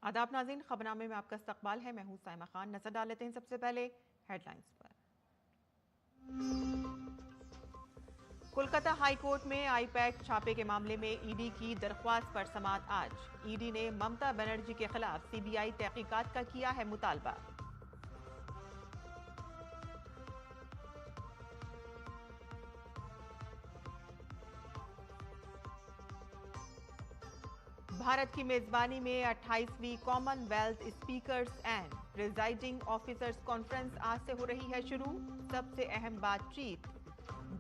आदाब नाज़रीन, खबरनामे में आपका इस्तकबाल है। मैं हूं साइमा खान। नजर डाल लेते हैं सबसे पहले हेडलाइंस पर। कोलकाता हाई कोर्ट में आई पैक छापे के मामले में ईडी की दरख्वास्त पर समाअत आज। ईडी ने ममता बनर्जी के खिलाफ सीबीआई तहकीकात का किया है मुतालबा। भारत की मेजबानी में 28वीं Commonwealth speakers and presiding officers conference आज से हो रही है शुरू। सबसे अहम बातचीत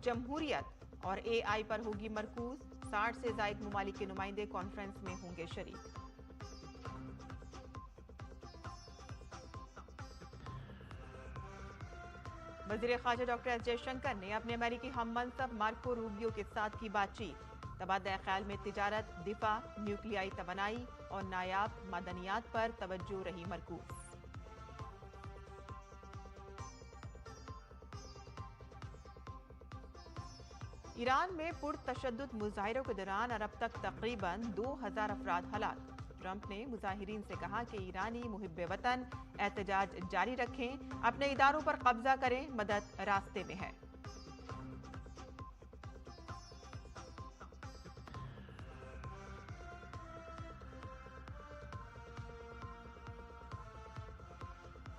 जमहूरियत और एआई पर होगी मरकूज। 60 से जायद मुमालिक के नुमाइंदे कॉन्फ्रेंस में होंगे शरीक। वजीर खारजा डॉक्टर एस जयशंकर ने अपने अमेरिकी हम मनसब मार्को रूबियो के साथ की बातचीत। तबादला ख्याल में तिजारत, दिफा, न्यूक्लियाई तवानाई और नायाब मादनियात पर तवज्जो रही मरकूज। ईरान में पुरतशद्दुद मुजाहिरों के दौरान और अब तक तकरीबन 2000 अफराद हलाक। ट्रंप ने मुजाहिरीन से कहा कि ईरानी मुहिब्बे वतन एहतजाज जारी रखें, अपने इदारों पर कब्जा करें, मदद रास्ते में है।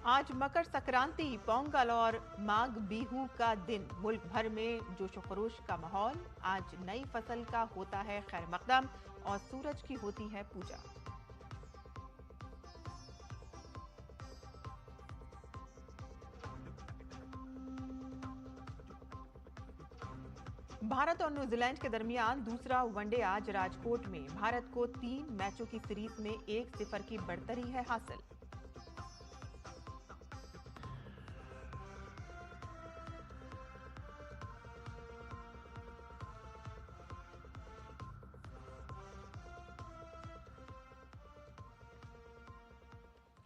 आज मकर संक्रांति, पोंगल और माघ बिहू का दिन। मुल्क भर में जोशो खरोश का माहौल। आज नई फसल का होता है खैर मकदम और सूरज की होती है पूजा। भारत और न्यूजीलैंड के दरमियान दूसरा वनडे आज राजकोट में। भारत को 3 मैचों की सीरीज में 1-0 की बढ़तरी है हासिल।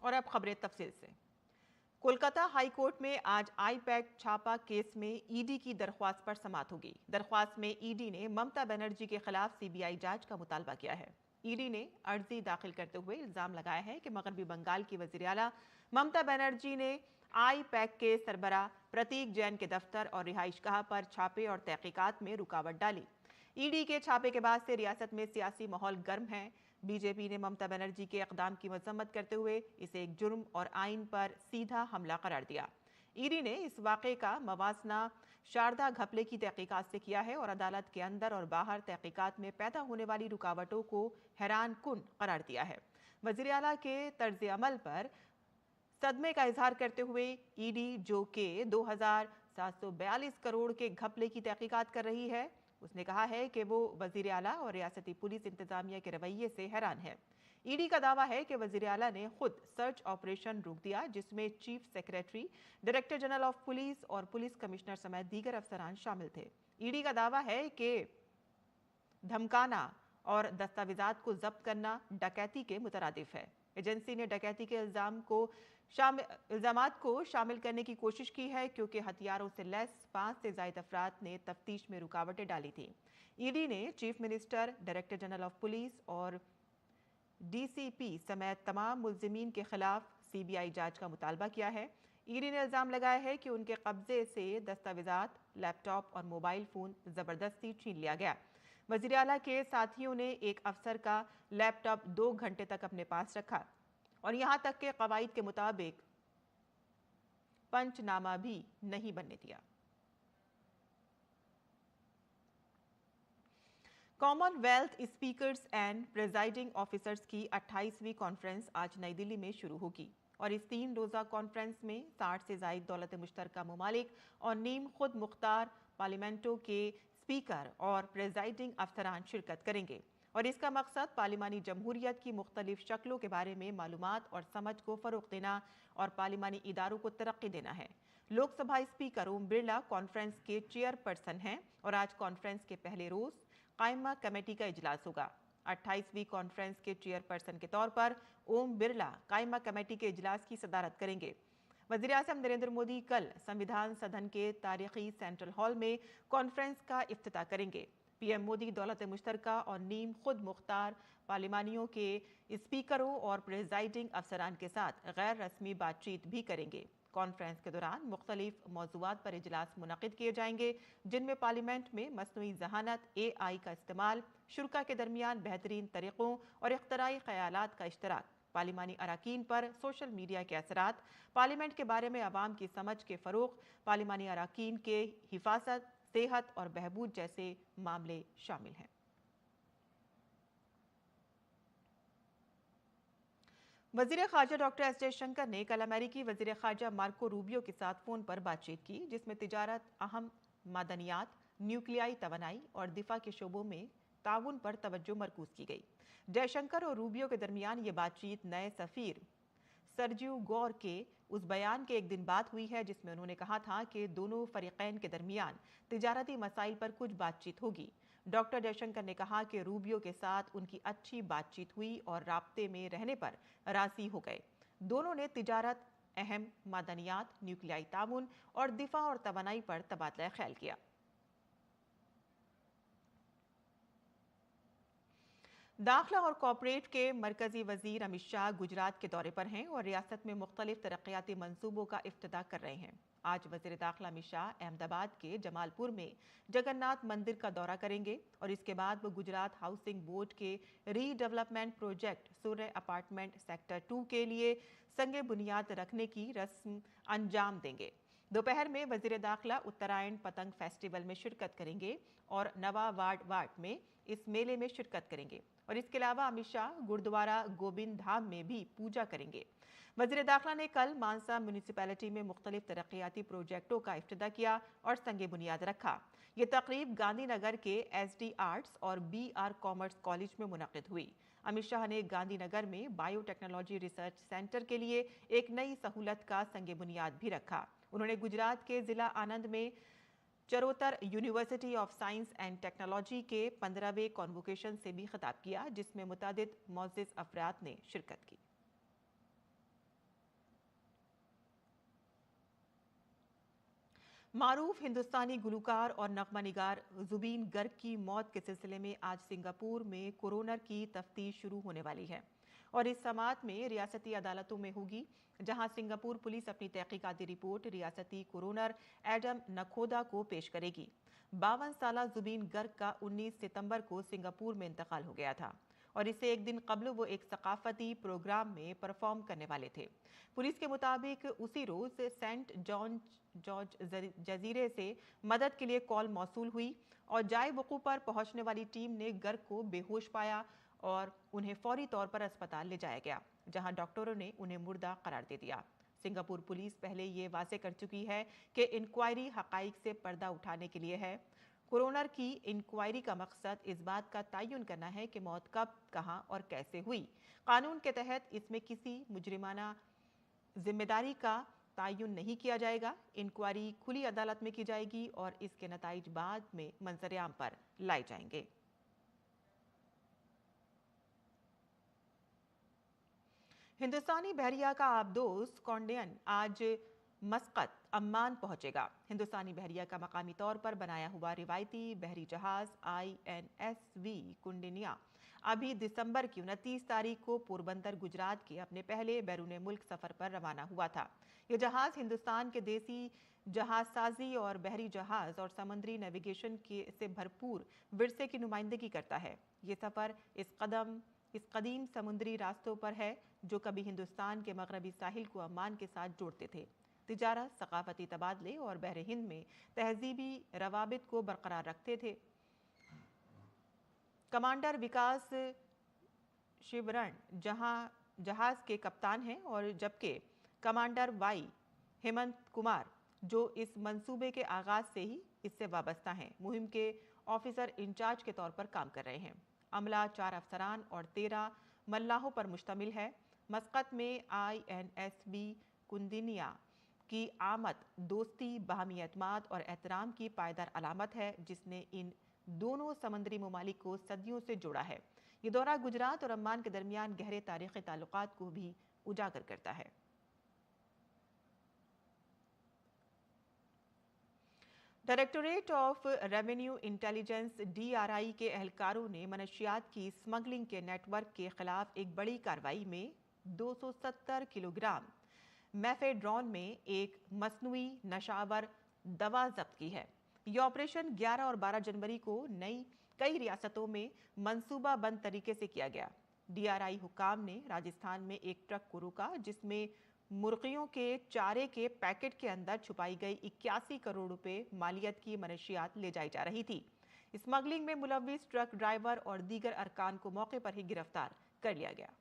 और अब खबरें तफसील से। कोलकाता हाई कोर्ट में आज आई पैक छापा केस में ईडी की दरख्वास्त पर समाअत होगी। दरख्वास्त में ईडी ने ममता बनर्जी के खिलाफ सीबीआई जांच का मुतालबा किया है। ईडी ने अर्जी दाखिल करते हुए इल्जाम लगाया है कि मगरबी बंगाल की वजीर आला ममता बनर्जी ने आई पैक के सरबराह प्रतीक जैन के दफ्तर और रिहाइशगाह पर छापे और तहकीकात में रुकावट डाली। ईडी के छापे के बाद से रियासत में सियासी माहौल गर्म है। बीजेपी ने ममता बनर्जी के इकदाम की मजम्मत करते हुए इसे एक जुर्म और आइन पर सीधा हमला करार दिया। ईडी ने इस वाक़े का मवाजना शारदा घपले की तहकीकात से किया है और अदालत के अंदर और बाहर तहकीकात में पैदा होने वाली रुकावटों को हैरान कुन करार दिया है। वज़ीर आला के तर्ज अमल पर सदमे का इजहार करते हुए ईडी, जो कि 2742 करोड़ के घपले की तहकीकात कर रही है, उसने कहा है कि वो वजीर आला और रियासती पुलिस इंतजामिया के रवैये से हैरान है। ईडी का दावा है कि वजीर आला ने खुद सर्च ऑपरेशन रोक दिया, जिसमें chief secretary, director general of police और पुलिस कमिश्नर समेत दीगर अफसरान शामिल थे। ईडी का दावा है कि धमकाना और दस्तावेजात को जब्त करना डकैती के मुतरादिफ है। एजेंसी ने डकैती के इल्जामात को शामिल करने की कोशिश की है, क्योंकि हथियारों से लैस 5 से ज्यादा अफराद ने तफ्तीश में रुकावटें डाली थी। ईडी ने chief minister, director general of police और डीसीपी समेत तमाम मुल्जिमीन के खिलाफ सीबीआई जांच का मुतालबा किया है। ईडी ने इल्जाम लगाया है कि उनके कब्जे से दस्तावेजात, लैपटॉप और मोबाइल फोन जबरदस्ती छीन लिया गया। वज़ीर आला के साथियों ने एक अफसर का लैपटॉप 2 घंटे तक अपने पास रखा और यहां तक के कवायद के मुताबिक पंचनामा भी नहीं बनने दिया। Commonwealth speakers and presiding officers की 28वीं कॉन्फ्रेंस आज नई दिल्ली में शुरू होगी और इस 3 रोज़ा कॉन्फ्रेंस में 60 से ज़ायद दौलत मुश्तरका ममालिक और नीम खुद मुख्तार पार्लियामेंटों के स्पीकर और प्रेजाइडिंग अफसरान शिरकत करेंगे और इसका मकसद पार्लिमानी जमहूरियत की मुख्तलिफ शक्लों के बारे में मालूमात और समझ को फ़रोग़ देना और पार्लिमानी इदारों को तरक्की देना है। लोकसभा स्पीकर ओम बिरला कॉन्फ्रेंस के चेयरपर्सन हैं और आज कॉन्फ्रेंस के पहले रोज़ कायमा कमेटी का इजलास होगा। 28वीं कॉन्फ्रेंस के चेयरपर्सन के तौर पर ओम बिरला कायमा कमेटी के इजलास की सदारत करेंगे। वज़ीर आज़म नरेंद्र मोदी कल संविधान सदन के तारीखी सेंट्रल हॉल में कॉन्फ्रेंस का इफ्तिताह करेंगे। पीएम मोदी दौलत मुश्तरका और नीम खुद मुख्तार पार्लिमानियों के स्पीकरों और प्रेजाइडिंग अफसरान के साथ गैर रस्मी बातचीत भी करेंगे। कॉन्फ्रेंस के दौरान मुख्तलिफ मौज़ूआत पर इजलास मुनक़िद किए जाएंगे, जिनमें पार्लियामेंट में मसनूई जहानत, AI का इस्तेमाल, शुरा के दरमियान बेहतरीन तरीक़ों और इख्तराई ख़यालात का इश्तराक, पार्लिमानी अराकीन पर सोशल मीडिया के असरात, पार्लियामेंट के बारे में आवाम की समझ के फ़रोग़, पार्लिमानी अराकीन के हिफाजत, सेहत और बहबूद जैसे मामले शामिल हैं। वज़ीर ख़ारजा डॉक्टर एस जयशंकर ने कल अमेरिकी वज़ीर ख़ारजा मार्को रूबियो के साथ फ़ोन पर बातचीत की, जिसमें तिजारत, अहम मादनियात, न्यूक्लियाई तवानाई और दिफा के शोबों में ताउन पर तवज्जो मरकूज़ की गई। जयशंकर और रूबियो के दरमियान ये बातचीत नए सफ़ीर सर्जियो गौर के उस बयान के एक दिन बाद हुई है, जिसमें उन्होंने कहा था कि दोनों फरीकैन के दरमियान तिजारती मसाइल पर कुछ बातचीत होगी। डॉक्टर जयशंकर ने कहा कि रूबियो के साथ उनकी अच्छी बातचीत हुई और राब्ते में रहने पर राज़ी हो गए। दोनों ने तिजारत, अहम मादनियात, न्यूक्लियाई ताउन और दिफा और तवानाई पर तबादला ख्याल किया। दाखिला और कॉर्पोरेट के मरकजी वजीर अमित शाह गुजरात के दौरे पर हैं और रियासत में मुख्तलिफ तरक्याती मंसूबों का इफ्तिताह कर रहे हैं। आज वजीर दाखिला अमित शाह अहमदाबाद के जमालपुर में जगन्नाथ मंदिर का दौरा करेंगे और इसके बाद वो गुजरात हाउसिंग बोर्ड के रीडेवलपमेंट प्रोजेक्ट सूर्य अपार्टमेंट सेक्टर 2 के लिए संगे बुनियाद रखने की रस्म अंजाम देंगे। दोपहर में वजीर दाखिला उत्तरायण पतंग फेस्टिवल में शिरकत करेंगे और नवा वार्ड में इस मेले में शिरकत करेंगे और इसके अलावा अमित शाह गुरुद्वारा गोबिंद धाम में भी पूजा करेंगे। वजीर दाखिला ने कल मानसा म्यूनिसिपैलिटी में मुख्तलिफ तरक्याती प्रोजेक्टों का इफ्तिताह किया और संगे बुनियाद रखा। ये तकरीब गांधीनगर के SD आर्ट्स और BR कॉमर्स कॉलेज में मुनक़िद हुई। अमित शाह ने गांधीनगर में बायोटेक्नोलॉजी रिसर्च सेंटर के लिए एक नई सहूलत का संगे बुनियाद भी रखा। उन्होंने गुजरात के जिला आनंद में Charotar university of science and technology के 15वें कॉन्वोकेशन से भी खिताब किया, जिसमें मुतादिद मोअज़्ज़िज़ अफराद ने शिरकत की। मारूफ हिंदुस्तानी गुलकार और नगमा निगार जुबीन गर्ग की मौत के सिलसिले में आज सिंगापुर में कोरोनर की तफ्तीश शुरू होने वाली है और इस समाअत में रियासती अदालतों में होगी, जहां सिंगापुर पुलिस अपनी तहकीकाती रिपोर्ट रियासती कोरोनर एडम नखोदा को पेश करेगी। 52 साला जुबीन गर्ग का 19 सितंबर को सिंगापुर में इंतकाल हो गया था और इससे एक दिन कबल वो एक सकाफती प्रोग्राम में परफॉर्म करने वाले थे। पुलिस के मुताबिक उसी रोज सेंट जॉर्ज जजीरे से मदद के लिए कॉल मौसूल हुई और जाए वकूफ पर पहुंचने वाली टीम ने गर्ग को बेहोश पाया और उन्हें फौरी तौर पर अस्पताल ले जाया गया, जहां डॉक्टरों ने उन्हें मुर्दा करार दे दिया। सिंगापुर पुलिस पहले ये वाजे कर चुकी है कि इंक्वायरी हकाइक से पर्दा उठाने के लिए है। कोरोनर की इंक्वायरी का मकसद इस बात का तयन करना है कि मौत कब, कहां और कैसे हुई। कानून के तहत इसमें किसी मुजरिमाना जिम्मेदारी का तयन नहीं किया जाएगा। इंक्वायरी खुली अदालत में की जाएगी और इसके नताइज बाद में मंजर-ए-आम पर लाए जाएंगे। हिंदुस्तानी बहरिया का आबदोज कॉन्डेयन आज मस्कत अम्मान पहुंचेगा। हिंदुस्तानी बहरिया का मकामी तौर पर बनाया हुआ रिवायती बहरी जहाज INSV कुंडिनिया अभी दिसंबर की 29 तारीख को पोरबंदर गुजरात के अपने पहले बैरून मुल्क सफर पर रवाना हुआ था। यह जहाज हिंदुस्तान के देसी जहाज साजी और बहरी जहाज और समुद्री नेविगेशन से भरपूर विरसे की नुमाइंदगी करता है। ये सफर इस कदीम समुद्री रास्तों पर है जो कभी हिंदुस्तान के मगरबी साहिल को अम्मान के साथ जोड़ते थे। तिजारत, सकाफती तबादले और बहर हिंद में तहजीबी रवाबित को बरकरार रखते थे। कमांडर विकास शिवरण जहाज के कप्तान हैं और जबकि कमांडर वाई हेमंत कुमार जो इस मंसूबे के आगाज से ही इससे वाबस्ता हैं, मुहिम के ऑफिसर इंचार्ज के तौर पर काम कर रहे हैं। अमला 4 अफसरान और 13 मल्लाहों पर मुश्तमिल है। मस्कत में INSV कुंदिनिया की आमद दोस्ती, बाहमी एतमाद और एहतराम की पायदार अलामत है, जिसने इन दोनों समंदरी ममालिक को सदियों से जोड़ा है। ये दौरा गुजरात और अम्मान के दरमियान गहरे तारीखी ताल्लुकात को भी उजागर करता है। Directorate of revenue intelligence DRI के एहलकारों ने मनशियात की स्मगलिंग के नेटवर्क के खिलाफ एक बड़ी कार्रवाई में 270 किलोग्राम मेफेड्रॉन में एक मसनूई नशावर दवा जब्त की है। यह ऑपरेशन 11 और 12 जनवरी को कई रियासतों में मंसूबाबंद तरीके से किया गया। DRI हुकाम ने राजस्थान में एक ट्रक को रोका जिसमें मुर्गियों के चारे के पैकेट के अंदर छुपाई गई 81 करोड़ रुपए मालियत की मनशियात ले जाई जा रही थी। स्मगलिंग में मुलव्विस ट्रक ड्राइवर और दीगर अरकान को मौके पर ही गिरफ्तार कर लिया गया।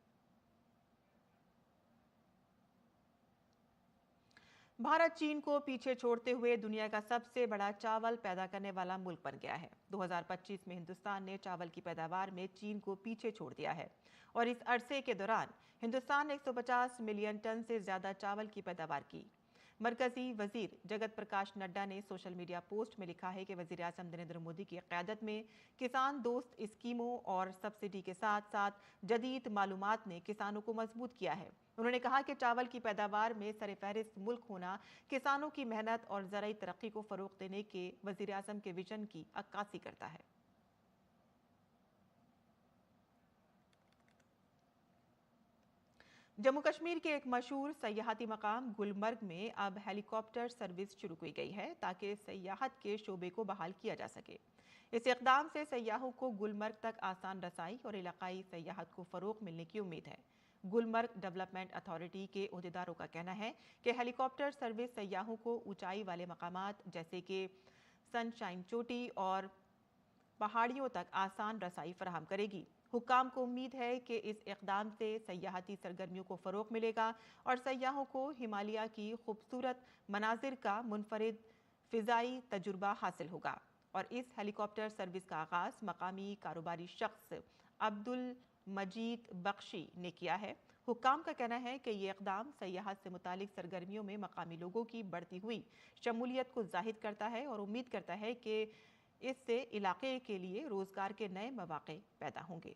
भारत चीन को पीछे छोड़ते हुए दुनिया का सबसे बड़ा चावल पैदा करने वाला मुल्क बन गया है। 2025 में हिंदुस्तान ने चावल की पैदावार में चीन को पीछे छोड़ दिया है और इस अरसे के दौरान हिंदुस्तान ने 150 मिलियन टन से ज्यादा चावल की पैदावार की। मरकजी वजीर जगत प्रकाश नड्डा ने सोशल मीडिया पोस्ट में लिखा है कि वजीर आज़म नरेंद्र मोदी की क़यादत में किसान दोस्त स्कीमों और सब्सिडी के साथ साथ जदीद मालूमात ने किसानों को मजबूत किया है। उन्होंने कहा कि चावल की पैदावार में सरफहरिस्त मुल्क होना किसानों की मेहनत और ज़राई तरक्की को फ़रोग़ देने के वज़ीर आज़म के विजन की अक्कासी करता है। जम्मू कश्मीर के एक मशहूर सयाहती मकाम गुलमर्ग में अब हेलीकॉप्टर सर्विस शुरू की गई है ताकि सयाहत के शोबे को बहाल किया जा सके। इस इक़दाम से सयाहों को गुलमर्ग तक आसान रसाई और इलाकाई सयाहत को फ़रोग़ मिलने की उम्मीद है। गुलमर्ग डेवलपमेंट अथॉरिटी के अहदेदारों का कहना है कि हेलीकॉप्टर सर्विस सयाहों को ऊंचाई वाले मकामात जैसे कि सनशाइन चोटी और पहाड़ियों तक आसान रसाई फराहम करेगी। हुक्काम को उम्मीद है कि इस इक़दाम से सयाहती सरगर्मियों को फ़रोग़ मिलेगा और सयाहों को हिमालय की खूबसूरत मनाजिर का मुनफरिद फ़िज़ाई तजुर्बा हासिल होगा। और इस हेलीकॉप्टर सर्विस का आगाज़ मकामी कारोबारी शख्स अब्दुल मजीद बख्शी ने किया है। हुक्काम का कहना है कि ये इक़दाम सयाहत से मुतालिक सरगर्मियों में मकामी लोगों की बढ़ती हुई शमूलियत को ज़ाहिर करता है और उम्मीद करता है कि इससे इलाके के लिए रोजगार के नए मौके पैदा होंगे।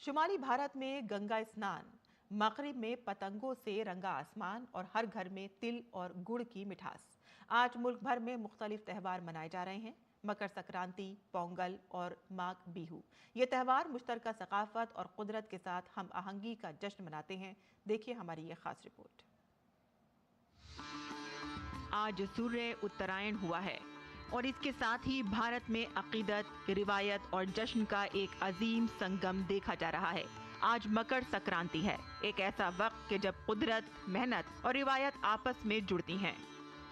शुमाली भारत में गंगा स्नान, मगरिब में पतंगों से रंगा आसमान और हर घर में तिल और गुड़ की मिठास। आज मुल्क भर में मुख्तलिफ त्यौहार मनाए जा रहे हैं। मकर संक्रांति, पोंगल और माघ बिहू, ये त्यौहार मुश्तरका सकाफत और कुदरत के साथ हम आहंगी का जश्न मनाते हैं। देखिए हमारी ये खास रिपोर्ट। आज सूर्य उत्तरायण हुआ है और इसके साथ ही भारत में अकीदत, रिवायत और जश्न का एक अजीम संगम देखा जा रहा है। आज मकर संक्रांति है, एक ऐसा वक्त कि जब कुदरत, मेहनत और रिवायत आपस में जुड़ती हैं।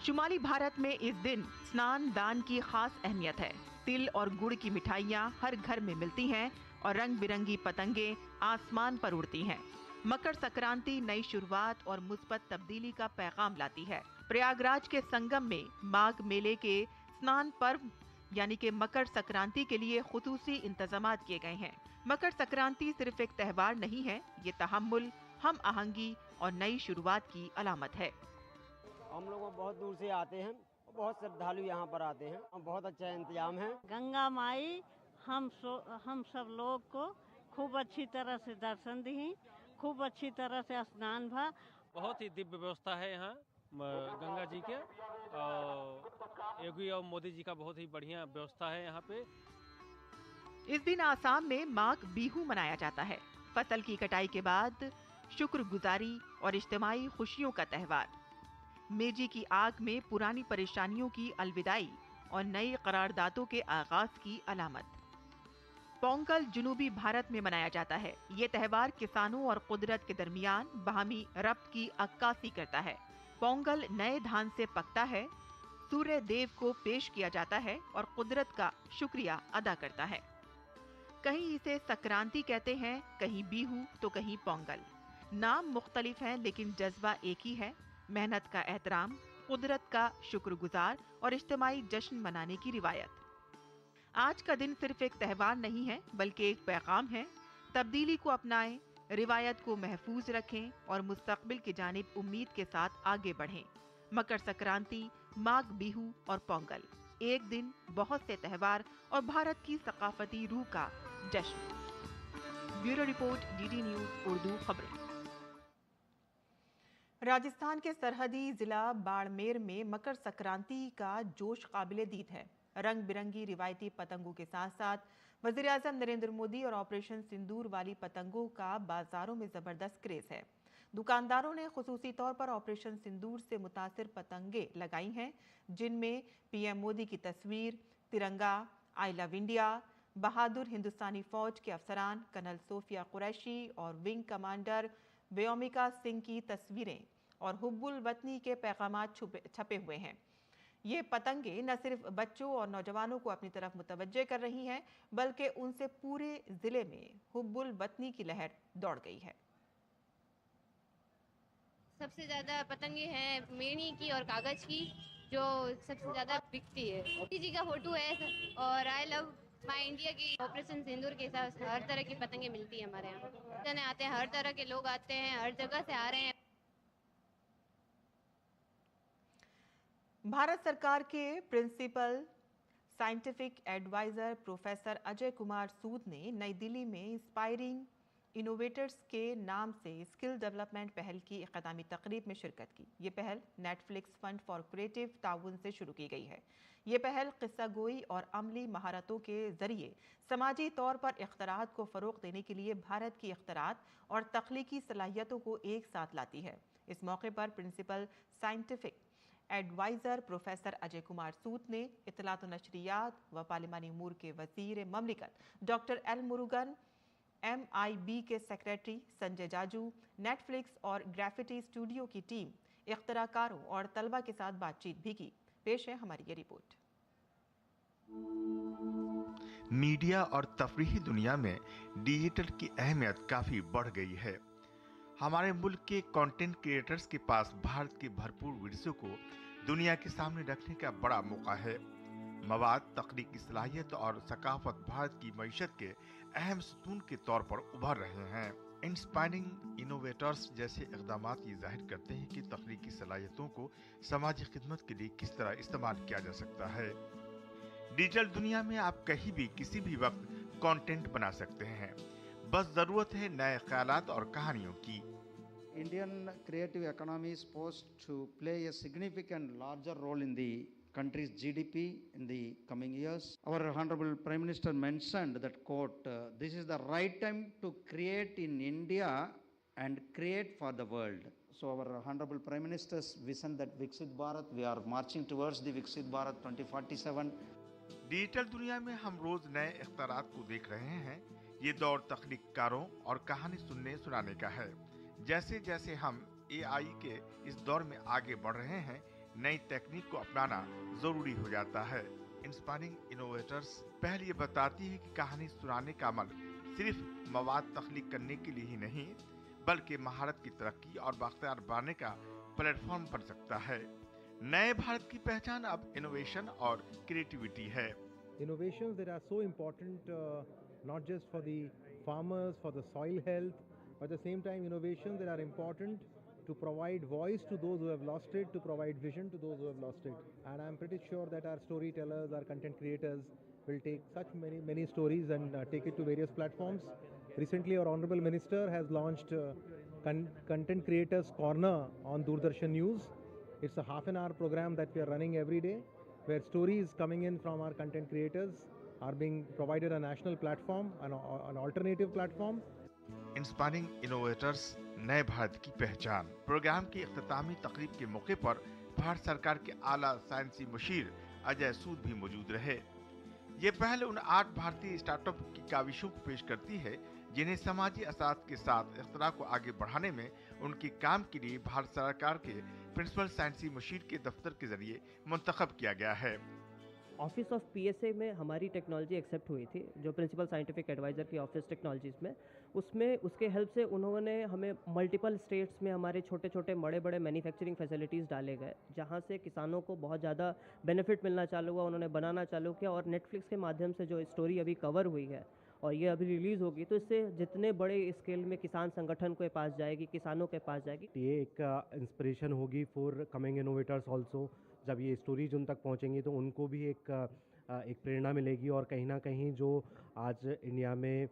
शुमाली भारत में इस दिन स्नान दान की खास अहमियत है। तिल और गुड़ की मिठाइयाँ हर घर में मिलती हैं और रंग बिरंगी पतंगे आसमान पर उड़ती हैं। मकर संक्रांति नई शुरुआत और मुस्बत तब्दीली का पैगाम लाती है। प्रयागराज के संगम में माघ मेले के स्नान पर्व यानी कि मकर संक्रांति के लिए खुसूसी इंतजामात किए गए हैं। मकर संक्रांति सिर्फ एक त्यौहार नहीं है, ये तहम्मुल, हम आहंगी और नई शुरुआत की अलामत है। हम लोग बहुत दूर से आते हैं, बहुत श्रद्धालु यहाँ पर आते हैं, बहुत अच्छा इंतजाम है। गंगा माई हम सब लोग को खूब अच्छी तरह से दर्शन दी, खूब अच्छी तरह से स्नान भा। बहुत ही दिव्य व्यवस्था है यहाँ गंगा जी के, और योगी और मोदी जी का बहुत ही बढ़िया व्यवस्था है यहाँ पे। इस दिन आसाम में माघ बिहू मनाया जाता है। फसल की कटाई के बाद शुक्रगुजारी और इज्तिमाई खुशियों का त्यौहार। मेजी की आग में पुरानी परेशानियों की अलविदाई और नई करारदादों के आगाज की अलामत। पोंगल जुनूबी भारत में मनाया जाता है। ये त्यौहार किसानों और कुदरत के दरमियान बाहमी रब्त की अक्कासी करता है। पोंगल नए धान से पकता है, सूर्य देव को पेश किया जाता है और कुदरत का शुक्रिया अदा करता है। कहीं इसे संक्रांति कहते हैं, कहीं बिहू तो कहीं पोंगल। नाम मुख्तलिफ हैं लेकिन जज्बा एक ही है, मेहनत का एहतराम, कुदरत का शुक्रगुजार और इज्तिमाई जश्न मनाने की रिवायत। आज का दिन सिर्फ एक त्यौहार नहीं है बल्कि एक पैगाम है। तब्दीली को अपनाएं, रिवायत को महफूज रखें और मुस्तकबिल की जानिब उम्मीद के साथ आगे बढ़ें। मकर संक्रांति, माघ बिहू और पोंगल, एक दिन, बहुत से त्यौहार और भारत की सकाफती रूह का जश्न। Bureau report, DD news Urdu खबरें। राजस्थान के सरहदी जिला बाड़मेर में मकर संक्रांति का जोश काबिल-ए-दीद है। रंग बिरंगी रिवायती पतंगों के साथ साथ वजीर आजम नरेंद्र मोदी और ऑपरेशन सिंदूर वाली पतंगों का बाजारों में जबरदस्त क्रेज है। दुकानदारों ने खुसूसी तौर पर ऑपरेशन सिंदूर से मुतासिर पतंगे लगाई हैं, जिनमें पीएम मोदी की तस्वीर, तिरंगा, आई लव इंडिया, बहादुर हिंदुस्तानी फौज के अफसरान कर्नल सोफिया कुरैशी और विंग कमांडर व्योमिका सिंह की तस्वीरें और हुब्बुल वतनी के पैगामात छपे हुए हैं। ये पतंगे न सिर्फ बच्चों और नौजवानों को अपनी तरफ मुतवज्जे कर रही हैं, बल्कि उनसे पूरे जिले में हुब्बुल वतनी की लहर दौड़ गई है। सबसे ज़्यादा पतंगे हैं मेणी की और कागज़ की, जो सबसे ज़्यादा बिकती है। मोदी जी का फोटो है और आई लव माई इंडिया की ऑपरेशन सिंदूर के साथ हर तरह की पतंगे मिलती है हमारे यहाँ। जने आते हैं, हर तरह के लोग आते हैं, हर जगह से आ रहे हैं। भारत सरकार के principal scientific adviser professor Ajay Kumar Sood ने नई दिल्ली में इंस्पायरिंग इनोवेटर्स के नाम से स्किल डेवलपमेंट पहल की इख्तितामी तकरीब में शिरकत की। ये पहल नेटफ्लिक्स फंड फॉर क्रिएटिव ताउन से शुरू की गई है। ये पहल किस्सा गोई और अमली महारतों के जरिए समाजी तौर पर इख्तरात को फ़रोग़ देने के लिए भारत की इख्तरात और तख्लीकी सलाहियतों को एक साथ लाती है। इस मौके पर principal scientific adviser professor Ajay Kumar Sood ने इत्तलात व नशरियात व पार्लिमानी उमूर के वज़ीर ममलिकत डॉक्टर एल मुरुगन, MIB के सेक्रेटरी संजय जाजू, नेटफ्लिक्स और ग्राफिटी स्टूडियो की टीम, इख्तराकारों और तलबा के साथ बातचीत भी की। पेश है हमारी ये रिपोर्ट। मीडिया और तफरीही दुनिया में डिजिटल की अहमियत काफ़ी बढ़ गई है। हमारे मुल्क के कंटेंट क्रिएटर्स के पास भारत के भरपूर वीडियो को दुनिया के सामने रखने का बड़ा मौका है। मवाद, तकनीकी सलाहियत और सकाफत भारत की मईशत के अहम सतून के तौर पर उभर रहे हैं। इंस्पायरिंग इनोवेटर्स जैसे इक़दाम ये जाहिर करते हैं कि तकनीकी सलाहियतों को समाजी खिदमत के लिए किस तरह इस्तेमाल किया जा सकता है। डिजिटल दुनिया में आप कहीं भी किसी भी वक्त कंटेंट बना सकते हैं, बस जरूरत है नए ख्यालात और कहानियों की। Indian creative economy is supposed to play a significant larger role in the country's GDP in the coming years. Our Honorable Prime Minister mentioned that quote, this is the right time to create in India and create for the world. So our Honorable Prime Minister's vision that Viksit Bharat, we are marching towards the Viksit Bharat 2047. Digital दुनिया में हम रोज नए इख्तियारात को देख रहे हैं। ये दौर तकनीककारों और कहानी सुनने सुनाने का है। जैसे जैसे हम AI के इस दौर में आगे बढ़ रहे हैं, नई तकनीक को अपनाना जरूरी हो जाता है। इंस्पायरिंग इनोवेटर्स पहल ये बताती है कि कहानी सुनाने का अमल सिर्फ मवाद तख्लीक करने के लिए ही नहीं, बल्कि महारत की तरक्की और बाख्तियार बनने का प्लेटफॉर्म बन सकता है। नए भारत की पहचान अब इनोवेशन और क्रिएटिविटी है। Innovations that are so important not just for the farmers, for the soil health, but at the same time innovations that are important to provide voice to those who have lost it, to provide vision to those who have lost it. And I'm pretty sure that our storytellers, our content creators will take such many stories and take it to various platforms. Recently our Honorable Minister has launched Content Creators Corner on Doordarshan News. It's a half-an-hour program that we are running every day, where stories coming in from our content creators are being provided a national platform, an alternative platform. Inspiring innovators नए भारत की पहचान programme की इख्तितामी तकरीब के मौके पर भारत सरकार के आला साइंसी मुशीर अजय सूद भी मौजूद रहे। ये पहल उन 8 भारतीय स्टार्टअप की काविशों को पेश करती है जिन्हें समाजी असास के साथ इख्तिरा को आगे बढ़ाने में उनके काम के लिए भारत सरकार के प्रिंसिपल साइंसी मुशीर के दफ्तर के जरिए मुंतखब किया गया है। ऑफिस ऑफ PSA में हमारी टेक्नोलॉजी एक्सेप्ट हुई थी, जो प्रिंसिपल साइंटिफिक एडवाइज़र की ऑफिस टेक्नोलॉजीज़ में, उसमें उसके हेल्प से उन्होंने हमें मल्टीपल स्टेट्स में हमारे छोटे छोटे बड़े मैन्युफैक्चरिंग फैसिलिटीज़ डाले गए, जहां से किसानों को बहुत ज़्यादा बेनिफिट मिलना चालू हुआ, उन्होंने बनाना चालू किया। और नेटफ्लिक्स के माध्यम से जो स्टोरी अभी कवर हुई है और ये अभी रिलीज़ होगी, तो इससे जितने बड़े स्केल में किसान संगठन के पास जाएगी, किसानों के पास जाएगी। ये एक इंस्पिरेशन होगी फॉर कमिंग इनोवेटर्स ऑल्सो। जब ये स्टोरीज उन तक पहुंचेंगी तो उनको भी एक प्रेरणा मिलेगी। और कहीं ना कहीं जो आज इंडिया में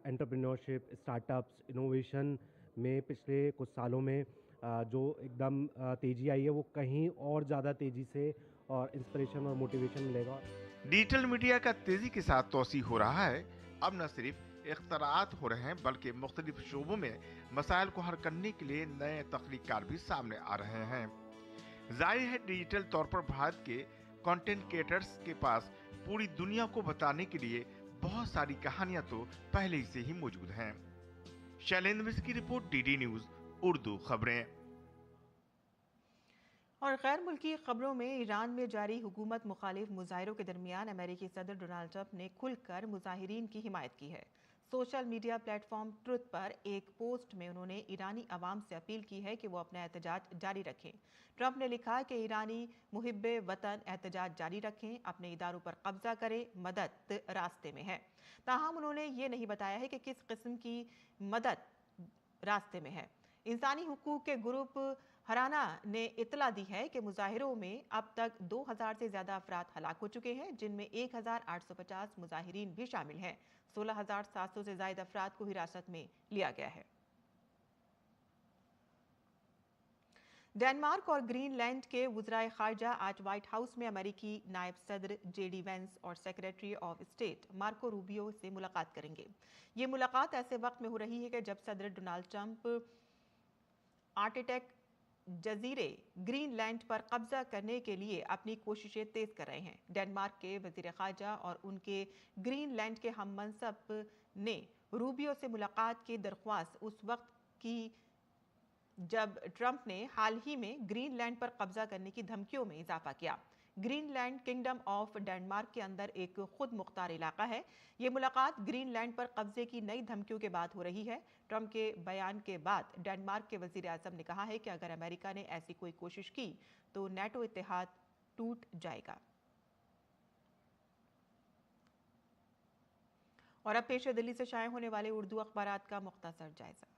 एंटरप्रेन्योरशिप, स्टार्टअप्स, इनोवेशन में पिछले कुछ सालों में जो एकदम तेज़ी आई है वो कहीं और ज़्यादा तेज़ी से और इंस्पिरेशन और मोटिवेशन मिलेगा। डिजिटल मीडिया का तेजी के साथ तोसी हो रहा है। अब न सिर्फ इख्तराआत हो रहे हैं बल्कि मुख्तलिफ शोबों में मसाइल को हल करने के लिए नए तख्लीकार भी सामने आ रहे हैं। जाहिर है डिजिटल तौर पर भारत के कंटेंट क्रिएटर्स के पास पूरी दुनिया को बताने के लिए बहुत सारी कहानियां तो पहले ही से ही मौजूद हैं। शैलेंद्र मिश्र की रिपोर्ट, डीडी न्यूज उर्दू खबरें। और गैर मुल्की खबरों में ईरान में जारी हुकूमत मुखालिफ मुजाहिरों के दरमियान अमेरिकी सदर डोनाल्ड ट्रंप ने खुलकर मुजाहिरीन की हिमायत की है। सोशल मीडिया प्लेटफॉर्म ट्रुथ पर एक पोस्ट में उन्होंने ईरानी अवाम से अपील की है कि वो अपना एहतजाज जारी रखें। ट्रंप ने लिखा कि ईरानी मुहिब्बे वतन एहतजाज जारी रखें, अपने इदारों पर कब्जा करें, मदद रास्ते में है। ताहम उन्होंने ये नहीं बताया है कि किस किस्म की मदद रास्ते में है। इंसानी हुकूक के ग्रुप हराना ने इतला दी है कि मुजाहिरों में अब तक 2000 से ज्यादा अफराद हलाक हो चुके हैं, जिनमें 1850 मुजाहिरीन भी शामिल हैं। 16,700 से ज्यादा अफराद को हिरासत में लिया गया है। डेनमार्क और ग्रीनलैंड के वज़राए खारजा आज व्हाइट हाउस में अमेरिकी नायब सदर जेडी वेंस और secretary of state Marco Rubio से मुलाकात करेंगे। ये मुलाकात ऐसे वक्त में हो रही है कि जब सदर डोनाल्ड ट्रंप आर्कटिक जजीरे ग्रीनलैंड पर कब्जा करने के लिए अपनी कोशिशें तेज कर रहे हैं। डेनमार्क के वजीर खारजा और उनके ग्रीनलैंड के हम मनसब ने रूबियो से मुलाकात की दरख्वास्त उस वक्त की जब ट्रंप ने हाल ही में ग्रीनलैंड पर कब्जा करने की धमकियों में इजाफा किया। ग्रीनलैंड किंगडम ऑफ डेनमार्क के अंदर एक खुद मुख्तार इलाका है। ये मुलाकात ग्रीनलैंड पर कब्जे की नई धमकियों के बाद हो रही है। ट्रंप के बयान के बाद डेनमार्क के वजीर आजम ने कहा है कि अगर अमेरिका ने ऐसी कोई कोशिश की तो नेटो इत्तेहाद टूट जाएगा। और अब पेश है दिल्ली से शाये होने वाले उर्दू अखबारात का मुख्तसर जायजा।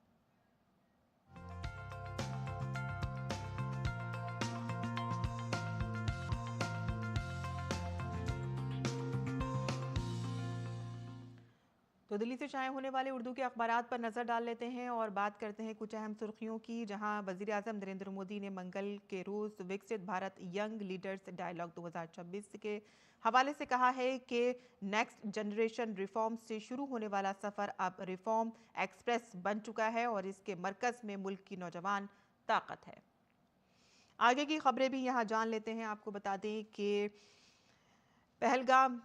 तो दिल्ली से शाये होने वाले उर्दू के अखबारात पर नज़र डाल लेते हैं और बात करते हैं कुछ अहम सुर्खियों की। जहां वज़ीर आज़म नरेंद्र मोदी ने मंगल के रोज़ विकसित भारत यंग लीडर्स डायलॉग 2026 के हवाले से कहा है कि नेक्स्ट जनरेशन रिफॉर्म से शुरू होने वाला सफ़र अब रिफॉर्म एक्सप्रेस बन चुका है और इसके मरकज़ में मुल्क की नौजवान ताकत है। आगे की खबरें भी यहाँ जान लेते हैं। आपको बता दें कि Pahalgam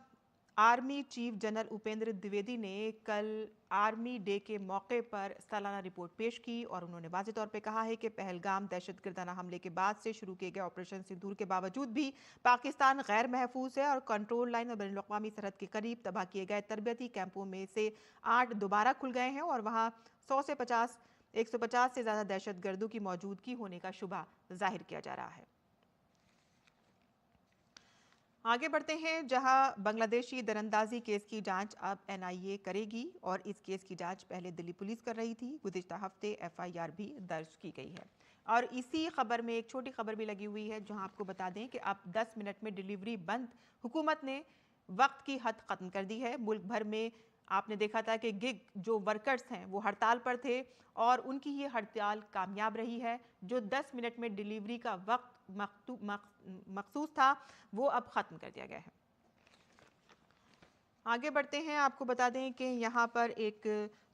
army chief general Upendra Dwivedi ने कल आर्मी डे के मौके पर सालाना रिपोर्ट पेश की और उन्होंने वाज़ेह तौर पे कहा है कि पहलगाम दहशतगर्दाना हमले के बाद से शुरू किए गए ऑपरेशन सिंदूर के बावजूद भी पाकिस्तान गैर महफूज है और कंट्रोल लाइन और बैनुल-अक़वामी सरहद के करीब तबाह किए गए तरबियती कैंपों में से 8 दोबारा खुल गए हैं और वहाँ 150 से ज़्यादा दहशतगर्दों की मौजूदगी होने का शुबा जाहिर किया जा रहा है। आगे बढ़ते हैं, जहां बांग्लादेशी दरअंदाजी केस की जांच अब एनआईए करेगी और इस केस की जांच पहले दिल्ली पुलिस कर रही थी। गुज़िश्ता हफ्ते एफआईआर भी दर्ज की गई है और इसी खबर में एक छोटी खबर भी लगी हुई है जहां आपको बता दें कि अब 10 मिनट में डिलीवरी बंद। हुकूमत ने वक्त की हद खत्म कर दी है। मुल्क भर में आपने देखा था कि गिग जो वर्कर्स हैं वो हड़ताल पर थे और उनकी ये हड़ताल कामयाब रही है। जो 10 मिनट में डिलीवरी का वक्त मखसूस था वो अब ख़त्म कर दिया गया है। आगे बढ़ते हैं, आपको बता दें कि यहाँ पर एक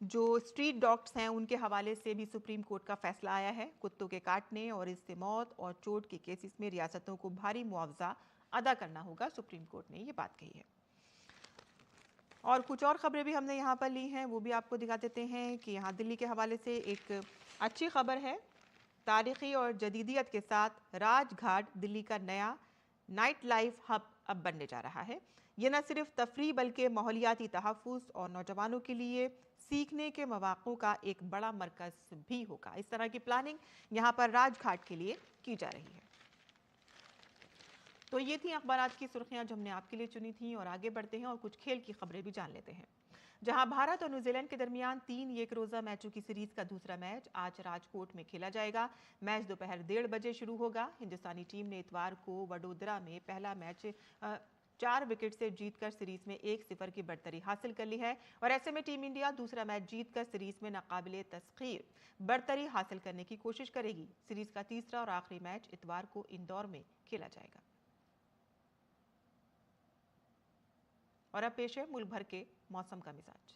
जो स्ट्रीट डॉग्स हैं उनके हवाले से भी सुप्रीम कोर्ट का फैसला आया है। कुत्तों के काटने और इससे मौत और चोट के केसेस में रियासतों को भारी मुआवजा अदा करना होगा। सुप्रीम कोर्ट ने ये बात कही है। और कुछ और खबरें भी हमने यहाँ पर ली हैं, वो भी आपको दिखा देते हैं कि यहाँ दिल्ली के हवाले से एक अच्छी खबर है। तारीख़ी और जदीदियत के साथ राजघाट दिल्ली का नया नाइट लाइफ हब अब बनने जा रहा है। ये न सिर्फ तफरीह बल्कि माहौलियाती तहफ़्फ़ुज़ और नौजवानों के लिए सीखने के मौक़ों का एक बड़ा मरकज़ भी होगा। इस तरह की प्लानिंग यहाँ पर राजघाट के लिए की जा रही है। तो ये थी अखबारात की सुर्खियाँ जो हमने आपके लिए चुनी थी और आगे बढ़ते हैं और कुछ खेल की खबरें भी जान लेते हैं। जहां भारत और न्यूजीलैंड के दरमियान 3 एक रोज़ा मैचों की सीरीज का दूसरा मैच आज राजकोट में खेला जाएगा। मैच दोपहर 1:30 बजे शुरू होगा। हिंदुस्तानी टीम ने इतवार को वडोदरा में पहला मैच 4 विकेट से जीतकर सीरीज में 1-0 की बढ़तरी हासिल कर ली है और ऐसे में टीम इंडिया दूसरा मैच जीतकर सीरीज में नाकाबिले तस्खीर बढ़तरी हासिल करने की कोशिश करेगी। सीरीज का तीसरा और आखिरी मैच इतवार को इंदौर में खेला जाएगा। और अब पेश है मुल्क भर के मौसम का मिजाज।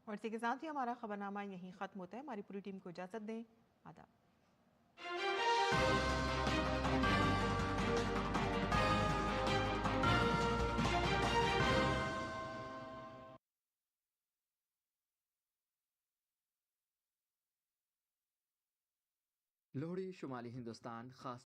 और इसी के साथ ही हमारा खबरनामा यहीं खत्म होता है। हमारी पूरी टीम को इजाजत दें। आदाब। लोहड़ी शुमाली हिंदुस्तान खास